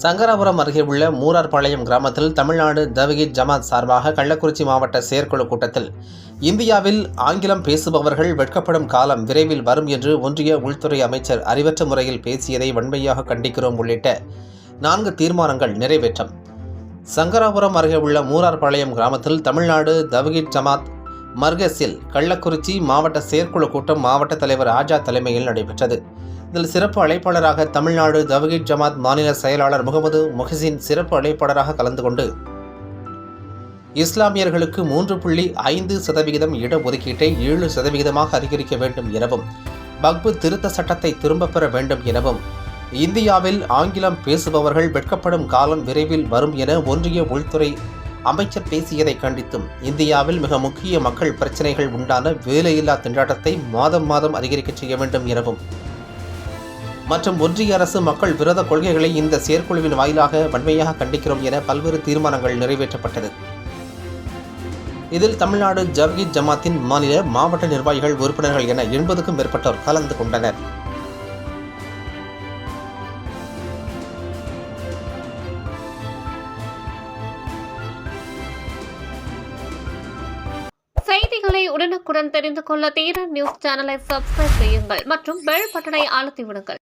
சங்கராபுரம் அருகே உள்ள மூரார்பாளையம் கிராமத்தில் தமிழ்நாடு தவ்ஹீத் ஜமாத் சார்பாக கள்ளக்குறிச்சி மாவட்ட செயற்குழு கூட்டத்தில் இந்தியாவில் ஆங்கிலம் பேசுபவர்கள் வெட்கப்படும் காலம் விரைவில் வரும் என்று ஒன்றிய உள்துறை அமைச்சர் அறிவற்ற முறையில் பேசியதை வன்மையாக கண்டிக்கிறோம் உள்ளிட்ட 4 தீர்மானங்கள் நிறைவேற்றம். சங்கராபுரம் அருகே உள்ள மூரார்பாளையம் கிராமத்தில் தமிழ்நாடு தவ்ஹீத் ஜமாத் மர்கஸில் கள்ளக்குறிச்சி மாவட்ட செயற்குழு கூட்டம் மாவட்ட தலைவர் ஆஜா தலைமையில் நடைபெற்றது. இதில் சிறப்பு அழைப்பாளராக தமிழ்நாடு தவ்ஹீத் ஜமாத் மாநில செயலாளர் முகமது முஹசின் சிறப்பு அழைப்பாளராக கலந்து கொண்டு இஸ்லாமியர்களுக்கு 3.5% இடஒதுக்கீட்டை 7% அதிகரிக்க வேண்டும் எனவும், வக்ஃபு திருத்த சட்டத்தை திரும்பப் பெற வேண்டும் எனவும், இந்தியாவில் ஆங்கிலம் பேசுபவர்கள் வெட்கப்படும் காலம் விரைவில் வரும் என ஒன்றிய உள்துறை அமைச்சர் பேசியதை கண்டித்தும், இந்தியாவில் மிக முக்கிய மக்கள் பிரச்சினைகள் உண்டான வேலையில்லா திண்டாட்டத்தை மாதம் மாதம் அதிகரிக்க செய்ய வேண்டும் எனவும் மற்றும் ஒன்றிய அரசு மக்கள் விரோத கொள்கைகளை இந்த செயற்குழுவின் வாயிலாக வன்மையாக கண்டிக்கிறோம் என பல்வேறு தீர்மானங்கள் நிறைவேற்றப்பட்டது. இதில் தமிழ்நாடு தவ்ஹீத் ஜமாத்தின் மாநில மாவட்ட நிர்வாகிகள் உறுப்பினர்கள் என 80க்கும் மேற்பட்டோர் கலந்து கொண்டனர். செய்திகளை உடனுக்குடன் தெரிந்து கொள்ள தீரன் நியூஸ் சேனலை சப்ஸ்கிரைப் செய்யுங்கள் மற்றும் பெல் பட்டனை அழுத்தி விடுங்கள்.